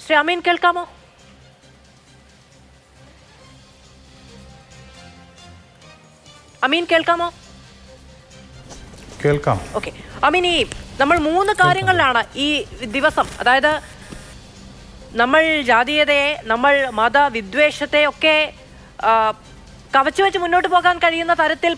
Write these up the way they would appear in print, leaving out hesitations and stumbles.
ശ്രീ അമീൻ കേൾക്കാമോ? അമീൻ കേൾക്കാമോ? കേൾക്കാം. ഓക്കെ അമീൻ, ഈ നമ്മൾ 3 കാര്യങ്ങളിലാണ് ഈ ദിവസം, അതായത് നമ്മൾ ജാതീയതയെ, നമ്മൾ മതവിദ്വേഷത്തെ ഒക്കെ കവച്ചു വെച്ച് മുന്നോട്ട് പോകാൻ കഴിയുന്ന തരത്തിൽ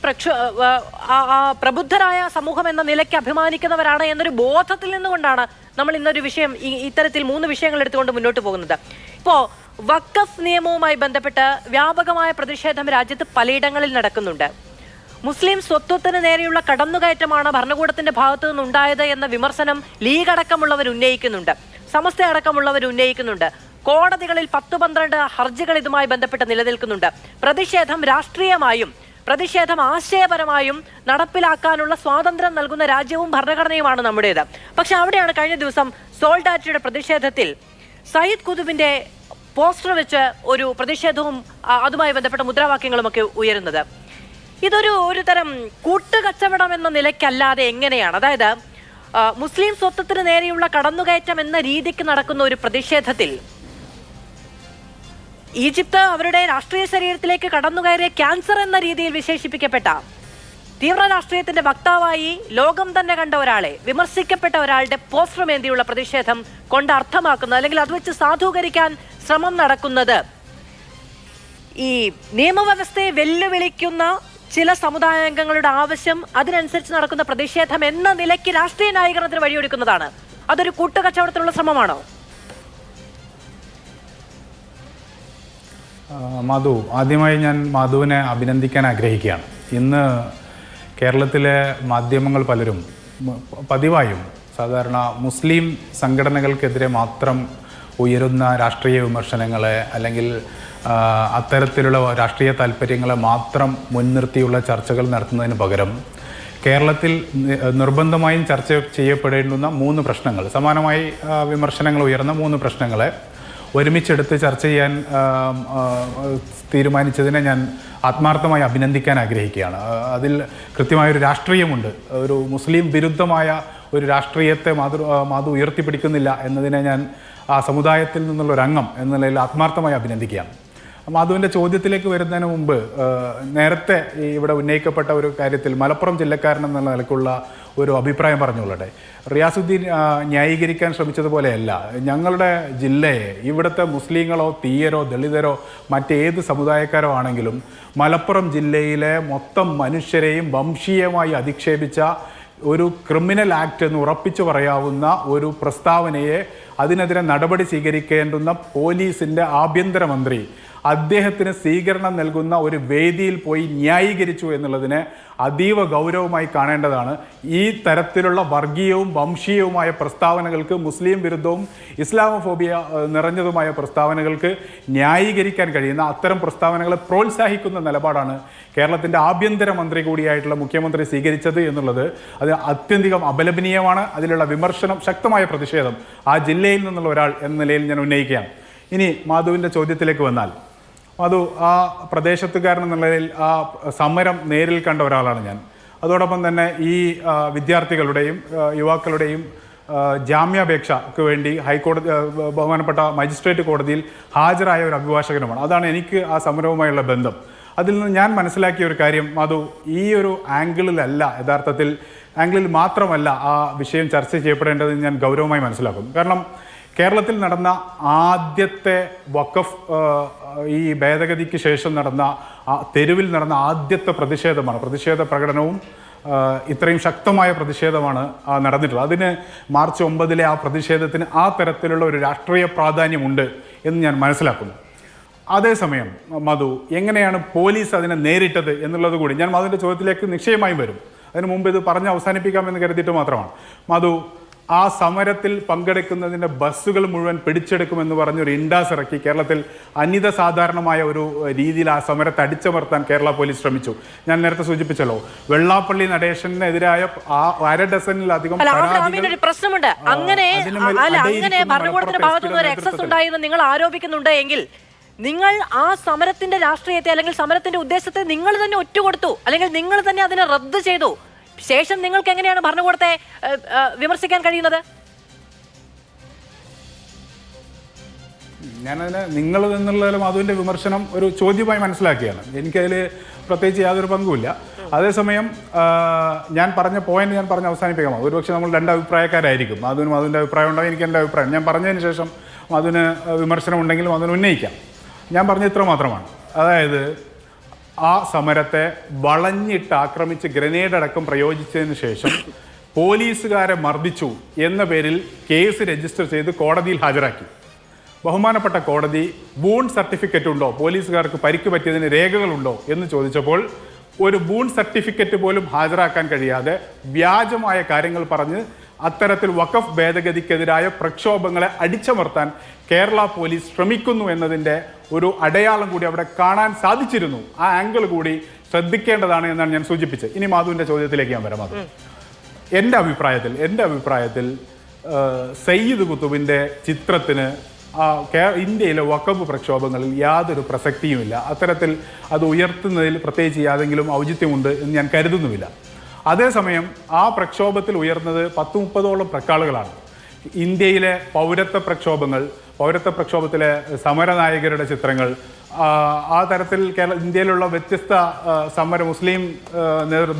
പ്രബുദ്ധരായ സമൂഹം എന്ന നിലയ്ക്ക് അഭിമാനിക്കുന്നവരാണ് എന്നൊരു ബോധത്തിൽ നിന്നുകൊണ്ടാണ് നമ്മൾ ഇന്നൊരു വിഷയം, ഇത്തരത്തിൽ 3 വിഷയങ്ങൾ എടുത്തുകൊണ്ട് മുന്നോട്ട് പോകുന്നത്. ഇപ്പോൾ വഖഫ് നിയമവുമായി ബന്ധപ്പെട്ട് വ്യാപകമായ പ്രതിഷേധം രാജ്യത്ത് പലയിടങ്ങളിൽ നടക്കുന്നുണ്ട്. മുസ്ലിം സ്വത്വത്തിന് നേരെയുള്ള കടന്നുകയറ്റമാണ് ഭരണകൂടത്തിന്റെ ഭാഗത്തു നിന്നുണ്ടായത് എന്ന വിമർശനം ലീഗ് അടക്കമുള്ളവർ ഉന്നയിക്കുന്നുണ്ട്, സമസ്ത അടക്കമുള്ളവർ ഉന്നയിക്കുന്നുണ്ട്. കോടതികളിൽ 10-12 ഹർജികൾ ഇതുമായി ബന്ധപ്പെട്ട് നിലനിൽക്കുന്നുണ്ട്. പ്രതിഷേധം രാഷ്ട്രീയമായും പ്രതിഷേധം ആശയപരമായും നടപ്പിലാക്കാനുള്ള സ്വാതന്ത്ര്യം നൽകുന്ന രാജ്യവും ഭരണഘടനയുമാണ് നമ്മുടേത്. പക്ഷെ അവിടെയാണ് കഴിഞ്ഞ ദിവസം സോൾഡാറ്റയുടെ പ്രതിഷേധത്തിൽ സയ്യിദ് കുതുബിന്റെ പോസ്റ്റർ വെച്ച് ഒരു പ്രതിഷേധവും അതുമായി ബന്ധപ്പെട്ട മുദ്രാവാക്യങ്ങളും ഒക്കെ ഉയരുന്നത്. ഇതൊരു തരം കൂട്ടുകച്ചവടം എന്ന നിലയ്ക്കല്ലാതെ എങ്ങനെയാണ്, അതായത് മുസ്ലിം സ്വത്വത്തിന് നേരെയുള്ള കടന്നുകയറ്റം എന്ന രീതിക്ക് നടക്കുന്ന ഒരു പ്രതിഷേധത്തിൽ ഈജിപ്ത് അവരുടെ രാഷ്ട്രീയ ശരീരത്തിലേക്ക് കടന്നുകയറിയ ക്യാൻസർ എന്ന രീതിയിൽ വിശേഷിപ്പിക്കപ്പെട്ട തീവ്ര രാഷ്ട്രീയത്തിന്റെ വക്താവായി ലോകം തന്നെ കണ്ട ഒരാളെ, വിമർശിക്കപ്പെട്ട ഒരാളുടെ പോസ്റ്ററുമേന്തിയുള്ള പ്രതിഷേധം കൊണ്ട് അർത്ഥമാക്കുന്നത്, അല്ലെങ്കിൽ അത് വെച്ച് സാധൂകരിക്കാൻ ശ്രമം നടക്കുന്നത്, ഈ നിയമവ്യവസ്ഥയെ വെല്ലുവിളിക്കുന്ന ചില സമുദായാംഗങ്ങളുടെ ആവശ്യം, അതിനനുസരിച്ച് നടക്കുന്ന പ്രതിഷേധം എന്ന നിലയ്ക്ക് രാഷ്ട്രീയ ന്യായീകരണത്തിന് വഴിയൊരുക്കുന്നതാണ്. അതൊരു കൂട്ടുകച്ചവടത്തിലുള്ള ശ്രമമാണോ? മധു, ആദ്യമായി ഞാൻ മധുവിനെ അഭിനന്ദിക്കാൻ ആഗ്രഹിക്കുകയാണ്. ഇന്ന് കേരളത്തിലെ മാധ്യമങ്ങൾ പലരും പതിവായും സാധാരണ മുസ്ലിം സംഘടനകൾക്കെതിരെ മാത്രം ഉയരുന്ന രാഷ്ട്രീയ വിമർശനങ്ങളെ, അല്ലെങ്കിൽ അത്തരത്തിലുള്ള രാഷ്ട്രീയ താല്പര്യങ്ങളെ മാത്രം മുൻനിർത്തിയുള്ള ചർച്ചകൾ നടത്തുന്നതിന് പകരം കേരളത്തിൽ നിർബന്ധമായും ചർച്ച ചെയ്യപ്പെടേണ്ടുന്ന 3 പ്രശ്നങ്ങൾ, സമാനമായി വിമർശനങ്ങൾ ഉയർന്ന 3 പ്രശ്നങ്ങളെ ഒരുമിച്ചെടുത്ത് ചർച്ച ചെയ്യാൻ തീരുമാനിച്ചതിനെ ഞാൻ ആത്മാർത്ഥമായി അഭിനന്ദിക്കാൻ ആഗ്രഹിക്കുകയാണ്. അതിൽ കൃത്യമായൊരു രാഷ്ട്രീയമുണ്ട്. ഒരു മുസ്ലിം വിരുദ്ധമായ ഒരു രാഷ്ട്രീയത്തെ മാധു ഉയർത്തിപ്പിടിക്കുന്നില്ല എന്നതിനെ ഞാൻ ആ സമുദായത്തിൽ നിന്നുള്ള ഒരു അംഗം എന്ന നിലയിൽ ആത്മാർത്ഥമായി അഭിനന്ദിക്കുകയാണ്. മാധുവിൻ്റെ ചോദ്യത്തിലേക്ക് വരുന്നതിന് മുമ്പ് നേരത്തെ ഇവിടെ ഉന്നയിക്കപ്പെട്ട ഒരു കാര്യത്തിൽ മലപ്പുറം ജില്ലക്കാരൻ എന്നുള്ള നിലക്കുള്ള ഒരു അഭിപ്രായം പറഞ്ഞുകൊള്ളട്ടെ. റിയാസുദ്ദീൻ ന്യായീകരിക്കാൻ ശ്രമിച്ചതുപോലെയല്ല ഞങ്ങളുടെ ജില്ലയെ, ഇവിടുത്തെ മുസ്ലിങ്ങളോ തീയരോ ദളിതരോ മറ്റേത് സമുദായക്കാരോ ആണെങ്കിലും മലപ്പുറം ജില്ലയിലെ മൊത്തം മനുഷ്യരെയും വംശീയമായി അധിക്ഷേപിച്ച ഒരു ക്രിമിനൽ ആക്ട് എന്ന് ഉറപ്പിച്ചു പറയാവുന്ന ഒരു പ്രസ്താവനയെ, അതിനെതിരെ നടപടി സ്വീകരിക്കേണ്ടുന്ന പോലീസിൻ്റെ ആഭ്യന്തരമന്ത്രി അദ്ദേഹത്തിന് സ്വീകരണം നൽകുന്ന ഒരു വേദിയിൽ പോയി ന്യായീകരിച്ചു എന്നുള്ളതിനെ അതീവ ഗൗരവമായി കാണേണ്ടതാണ്. ഈ തരത്തിലുള്ള വർഗീയവും വംശീയവുമായ പ്രസ്താവനകൾക്ക്, മുസ്ലിം വിരുദ്ധവും ഇസ്ലാമോഫോബിയ നിറഞ്ഞതുമായ പ്രസ്താവനകൾക്ക് ന്യായീകരിക്കാൻ കഴിയുന്ന അത്തരം പ്രസ്താവനകളെ പ്രോത്സാഹിക്കുന്ന നിലപാടാണ് കേരളത്തിൻ്റെ ആഭ്യന്തരമന്ത്രി കൂടിയായിട്ടുള്ള മുഖ്യമന്ത്രി സ്വീകരിച്ചത് എന്നുള്ളത് അത് അത്യധികം അപലപനീയമാണ്. അതിലുള്ള വിമർശനം, ശക്തമായ പ്രതിഷേധം ആ ജില്ലയിൽ നിന്നുള്ള ഒരാൾ എന്ന നിലയിൽ ഞാൻ ഉന്നയിക്കുകയാണ്. ഇനി മാധുവിൻ്റെ ചോദ്യത്തിലേക്ക് വന്നാൽ, മധു ആ പ്രദേശത്തുകാരൻ എന്നുള്ളതിൽ ആ സമരം നേരിൽ കണ്ട ഒരാളാണ് ഞാൻ. അതോടൊപ്പം തന്നെ ഈ വിദ്യാർത്ഥികളുടെയും യുവാക്കളുടെയും ജാമ്യാപേക്ഷയ്ക്ക് വേണ്ടി ഹൈക്കോടതി ബഹുമാനപ്പെട്ട മജിസ്ട്രേറ്റ് കോടതിയിൽ ഹാജരായ ഒരു അഭിഭാഷകനുമാണ്. അതാണ് എനിക്ക് ആ സമരവുമായുള്ള ബന്ധം. അതിൽ നിന്ന് ഞാൻ മനസ്സിലാക്കിയ ഒരു കാര്യം, മധു, ഈ ഒരു ആംഗിളിലല്ല, യഥാർത്ഥത്തിൽ ആംഗിളിൽ മാത്രമല്ല ആ വിഷയം ചർച്ച ചെയ്യപ്പെടേണ്ടതെന്ന് ഞാൻ ഗൗരവമായി മനസ്സിലാക്കും. കാരണം കേരളത്തിൽ നടന്ന ആദ്യത്തെ വഖഫ്, ഈ ഭേദഗതിക്ക് ശേഷം നടന്ന തെരുവിൽ നടന്ന ആദ്യത്തെ പ്രതിഷേധ പ്രകടനവും ഇത്രയും ശക്തമായ പ്രതിഷേധമാണ് നടന്നിട്ടുള്ളത്. അതിന് മാർച്ച് 9 ആ പ്രതിഷേധത്തിന് ആ തരത്തിലുള്ള ഒരു രാഷ്ട്രീയ പ്രാധാന്യമുണ്ട് എന്ന് ഞാൻ മനസ്സിലാക്കുന്നു. അതേസമയം മധു, എങ്ങനെയാണ് പോലീസ് അതിനെ നേരിട്ടത് എന്നുള്ളത് കൂടി ഞാൻ മധുവിൻ്റെ ചോദ്യത്തിലേക്ക് നിശ്ചയമായും വരും. അതിനു മുമ്പ് ഇത് പറഞ്ഞ് അവസാനിപ്പിക്കാമെന്ന് കരുതിയിട്ട് മാത്രമാണ്. മധു, ആ സമരത്തിൽ പങ്കെടുക്കുന്നതിൻ്റെ ബസ്സുകൾ മുഴുവൻ പിടിച്ചെടുക്കുമെന്ന് പറഞ്ഞൊരു ഇൻഡാസ് ഇറക്കി കേരളത്തിൽ അനിത സാധാരണമായ ഒരു രീതിയിൽ ആ സമരത്തെ അടിച്ചമർത്താൻ കേരള പോലീസ് ശ്രമിച്ചു. ഞാൻ നേരത്തെ സൂചിപ്പിച്ചല്ലോ, വെള്ളാപ്പള്ളി നടേശനെതിരായ ആ 1/2 ഡസനിലധികം പ്രശ്നമുണ്ട്. അങ്ങനെ ഭരണകൂടത്തിന്റെ ഭാഗത്തുനിന്ന് ഒരു എക്സസ് ഉണ്ടായെന്ന് നിങ്ങൾ ആരോപിക്കുന്നുണ്ട് എങ്കിൽ നിങ്ങൾ ആ സമരത്തിന്റെ രാഷ്ട്രീയത്തെ, അല്ലെങ്കിൽ സമരത്തിന്റെ ഉദ്ദേശത്തെ നിങ്ങൾ തന്നെ ഒറ്റുകൊടുത്തു, അല്ലെങ്കിൽ നിങ്ങൾ തന്നെ അതിനെ റദ്ദ് ചെയ്തു. ശേഷം നിങ്ങൾക്ക് എങ്ങനെയാണ് ഭരണകൂടത്തെ വിമർശിക്കാൻ കഴിയുന്നത്? ഞാനതിനെ നിങ്ങൾ എന്നുള്ളതിലും അതിൻ്റെ വിമർശനം ഒരു ചോദ്യമായി മനസ്സിലാക്കിയാണ്. എനിക്കതിൽ പ്രത്യേകിച്ച് യാതൊരു പങ്കുമില്ല. അതേസമയം ഞാൻ പറഞ്ഞ പോയിന്റ് ഞാൻ പറഞ്ഞ് അവസാനിപ്പിക്കാം. ഒരുപക്ഷെ നമ്മൾ രണ്ട് അഭിപ്രായക്കാരായിരിക്കും. അതിനും അതിൻ്റെ അഭിപ്രായം ഉണ്ടാകും, എനിക്ക് എൻ്റെ അഭിപ്രായം. ഞാൻ പറഞ്ഞതിന് ശേഷം അതിന് വിമർശനം ഉണ്ടെങ്കിലും അതിന് ഉന്നയിക്കാം. ഞാൻ പറഞ്ഞ ഇത്ര മാത്രമാണ്. അതായത് ആ സമരത്തെ വളഞ്ഞിട്ട് ആക്രമിച്ച് ഗ്രനേഡ് അടക്കം പ്രയോഗിച്ചതിന് ശേഷം പോലീസുകാരെ മർദ്ദിച്ചു എന്ന പേരിൽ കേസ് രജിസ്റ്റർ ചെയ്ത് കോടതിയിൽ ഹാജരാക്കി. ബഹുമാനപ്പെട്ട കോടതി ബൂൺ സർട്ടിഫിക്കറ്റ് ഉണ്ടോ, പോലീസുകാർക്ക് പരിക്ക് പറ്റിയതിന് രേഖകളുണ്ടോ എന്ന് ചോദിച്ചപ്പോൾ ഒരു ബൂൺ സർട്ടിഫിക്കറ്റ് പോലും ഹാജരാക്കാൻ കഴിയാതെ വ്യാജമായ കാര്യങ്ങൾ പറഞ്ഞ് അത്തരത്തിൽ വഖഫ് ഭേദഗതിക്കെതിരായ പ്രക്ഷോഭങ്ങളെ അടിച്ചമർത്താൻ കേരള പോലീസ് ശ്രമിക്കുന്നു എന്നതിൻ്റെ ഒരു അടയാളം കൂടി അവിടെ കാണാൻ സാധിച്ചിരുന്നു. ആ ആംഗിൾ കൂടി ശ്രദ്ധിക്കേണ്ടതാണ് എന്നാണ് ഞാൻ സൂചിപ്പിച്ചത്. ഇനി മാധുവിൻ്റെ ചോദ്യത്തിലേക്ക് ഞാൻ വരാം. മാധു, എൻ്റെ അഭിപ്രായത്തിൽ സയ്യിദ് കുത്തുബിൻ്റെ ചിത്രത്തിന് ഇന്ത്യയിലെ വഖഫ് പ്രക്ഷോഭങ്ങളിൽ യാതൊരു പ്രസക്തിയുമില്ല. അത്തരത്തിൽ അത് ഉയർത്തുന്നതിൽ പ്രത്യേകിച്ച് യാതെങ്കിലും ഔചിത്യമുണ്ട് എന്ന് ഞാൻ കരുതുന്നുമില്ല. അതേസമയം ആ പ്രക്ഷോഭത്തിൽ ഉയർന്നത് 10-30ഓളം പ്രക്കാളുകളാണ്. ഇന്ത്യയിലെ പൗരത്വ പ്രക്ഷോഭത്തിലെ സമരനായകരുടെ ചിത്രങ്ങൾ, ആ തരത്തിൽ ഇന്ത്യയിലുള്ള വ്യത്യസ്ത മുസ്ലിം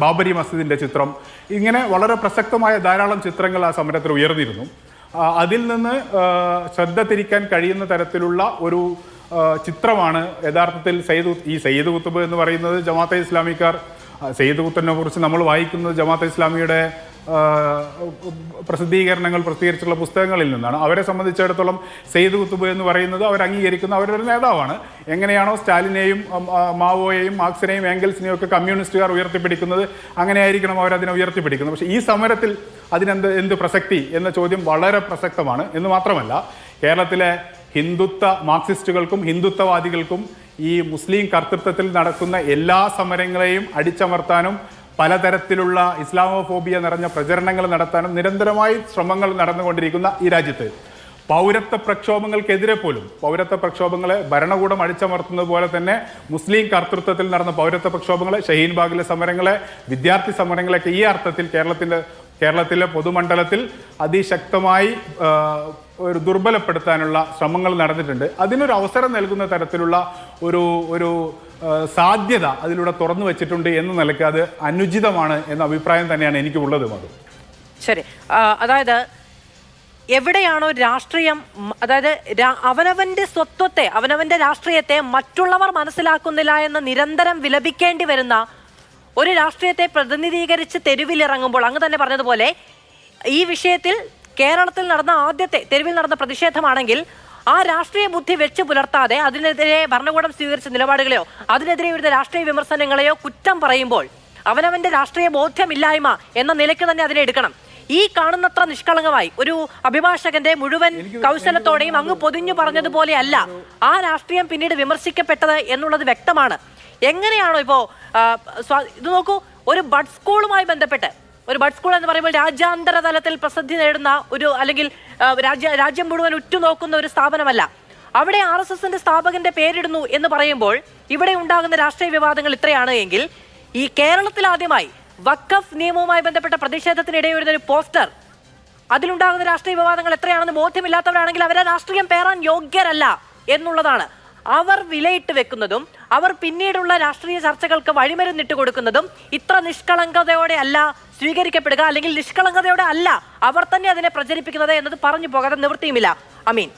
ബാബരി മസ്ജിദിൻ്റെ ചിത്രം, ഇങ്ങനെ വളരെ പ്രസക്തമായ ധാരാളം ചിത്രങ്ങൾ ആ സമരത്തിൽ ഉയർന്നിരുന്നു. അതിൽ നിന്ന് ശ്രദ്ധ തിരിക്കാൻ കഴിയുന്ന തരത്തിലുള്ള ഒരു ചിത്രമാണ് യഥാർത്ഥത്തിൽ സയ്യിദ് കുത്തുബ് എന്ന് പറയുന്നത്. ജമാഅത്തെ ഇസ്ലാമിക്കാർ സയ്യിദ് കുത്തുബിനെ കുറിച്ച് നമ്മൾ വായിക്കുന്നത് ജമാഅത്തെ ഇസ്ലാമിയുടെ പ്രസിദ്ധീകരിച്ചിട്ടുള്ള പുസ്തകങ്ങളിൽ നിന്നാണ്. അവരെ സംബന്ധിച്ചിടത്തോളം സയ്യിദ് കുത്തുബ് എന്ന് പറയുന്നത് അവർ അംഗീകരിക്കുന്ന അവരുടെ നേതാവാണ്. എങ്ങനെയാണോ സ്റ്റാലിനെയും മാവോയെയും മാർക്സിനെയും ഏംഗൽസിനെയും ഒക്കെ കമ്മ്യൂണിസ്റ്റുകാർ ഉയർത്തിപ്പിടിക്കുന്നത്, അങ്ങനെയായിരിക്കണം അവരതിനെ ഉയർത്തിപ്പിടിക്കുന്നത്. പക്ഷേ ഈ സമരത്തിൽ എന്ത് പ്രസക്തി എന്ന ചോദ്യം വളരെ പ്രസക്തമാണ്. എന്ന് മാത്രമല്ല, കേരളത്തിലെ മാർക്സിസ്റ്റുകൾക്കും ഹിന്ദുത്വവാദികൾക്കും ഈ മുസ്ലിം കർത്തൃത്വത്തിൽ നടക്കുന്ന എല്ലാ സമരങ്ങളെയും അടിച്ചമർത്താനും പലതരത്തിലുള്ള ഇസ്ലാമോഫോബിയ നിറഞ്ഞ പ്രചരണങ്ങൾ നടത്താനും നിരന്തരമായി ശ്രമങ്ങൾ നടന്നുകൊണ്ടിരിക്കുന്ന ഈ രാജ്യത്ത് പൗരത്വ പ്രക്ഷോഭങ്ങൾക്കെതിരെ പോലും, പൗരത്വ പ്രക്ഷോഭങ്ങളെ ഭരണകൂടം അടിച്ചമർത്തുന്നത് പോലെ തന്നെ മുസ്ലിം കർത്തൃത്വത്തിൽ നടന്ന പൗരത്വ പ്രക്ഷോഭങ്ങളെ, ഷഹീൻ ബാഗിലെ സമരങ്ങളെ, വിദ്യാർത്ഥി സമരങ്ങളെയൊക്കെ ഈ അർത്ഥത്തിൽ കേരളത്തിലെ പൊതുമണ്ഡലത്തിൽ അതിശക്തമായി ഒരു ദുർബലപ്പെടുത്താനുള്ള ശ്രമങ്ങൾ നടന്നിട്ടുണ്ട്. അതിനൊരു അവസരം നൽകുന്ന തരത്തിലുള്ള ഒരു സാധ്യത അതിലൂടെ തുറന്നു വെച്ചിട്ടുണ്ട് എന്ന നിലയ്ക്ക് അത് അനുചിതമാണ് എന്ന അഭിപ്രായം തന്നെയാണ് എനിക്കുള്ളത്. അത് ശരി. അതായത് എവിടെയാണോ രാഷ്ട്രീയം, അതായത് അവനവന്റെ സ്വത്വത്തെ, അവനവന്റെ രാഷ്ട്രീയത്തെ മറ്റുള്ളവർ മനസ്സിലാക്കുന്നില്ല എന്ന് നിരന്തരം വിലപിക്കേണ്ടി വരുന്ന ഒരു രാഷ്ട്രീയത്തെ പ്രതിനിധീകരിച്ച് തെരുവിലിറങ്ങുമ്പോൾ, അങ്ങ് തന്നെ പറഞ്ഞതുപോലെ ഈ വിഷയത്തിൽ കേരളത്തിൽ നടന്ന ആദ്യത്തെ തെരുവിൽ നടന്ന പ്രതിഷേധമാണെങ്കിൽ ആ രാഷ്ട്രീയ ബുദ്ധി വെച്ച് പുലർത്താതെ അതിനെതിരെ ഭരണകൂടം സ്വീകരിച്ച നിലപാടുകളെയോ അതിനെതിരെ വരുന്ന രാഷ്ട്രീയ വിമർശനങ്ങളെയോ കുറ്റം പറയുമ്പോൾ അവനവന്റെ രാഷ്ട്രീയ ബോധ്യമില്ലായ്മ എന്ന നിലയ്ക്ക് തന്നെ അതിനെ എടുക്കണം. ഈ കാണുന്നത്ര നിഷ്കളങ്കമായി ഒരു അഭിഭാഷകന്റെ മുഴുവൻ കൗശലത്തോടെയും അങ്ങ് പൊതിഞ്ഞു പറഞ്ഞതുപോലെ അല്ല ആ രാഷ്ട്രീയം പിന്നീട് വിമർശിക്കപ്പെട്ടത് എന്നുള്ളത് വ്യക്തമാണ്. എങ്ങനെയാണോ ഇപ്പോ ഇത് നോക്കൂ, ഒരു ബഡ് സ്കൂളുമായി ബന്ധപ്പെട്ട്, ഒരു ബഡ് സ്കൂൾ എന്ന് പറയുമ്പോൾ രാജ്യാന്തര തലത്തിൽ പ്രസിദ്ധി നേടുന്ന ഒരു, അല്ലെങ്കിൽ രാജ്യം മുഴുവൻ ഉറ്റുനോക്കുന്ന ഒരു സ്ഥാപനമല്ല. അവിടെ RSSന്റെ സ്ഥാപകന്റെ പേരിടുന്നു എന്ന് പറയുമ്പോൾ ഇവിടെ ഉണ്ടാകുന്ന രാഷ്ട്രീയ വിവാദങ്ങൾ ഇത്രയാണ് എങ്കിൽ, ഈ കേരളത്തിൽ ആദ്യമായി വഖഫ് നിയമവുമായി ബന്ധപ്പെട്ട പ്രതിഷേധത്തിനിടെ വരുന്ന ഒരു പോസ്റ്റർ, അതിലുണ്ടാകുന്ന രാഷ്ട്രീയ വിവാദങ്ങൾ എത്രയാണെന്ന് ബോധ്യമില്ലാത്തവരാണെങ്കിൽ അവരെ രാഷ്ട്രീയം പേറാൻ യോഗ്യരല്ല എന്നുള്ളതാണ്. അവർ വിലയിട്ട് വെക്കുന്നതും അവർ പിന്നീടുള്ള രാഷ്ട്രീയ ചർച്ചകൾക്ക് വഴിമരുന്നിട്ട് കൊടുക്കുന്നതും ഇത്ര നിഷ്കളങ്കതയോടെ അല്ല സ്വീകരിക്കപ്പെടുക, അല്ലെങ്കിൽ നിഷ്കളങ്കതയോടെ അല്ല അവർ തന്നെ അതിനെ പ്രചരിപ്പിക്കുന്നത് എന്നത് പറഞ്ഞു പോകാതെ നിവൃത്തിയുമില്ല. അമീൻ.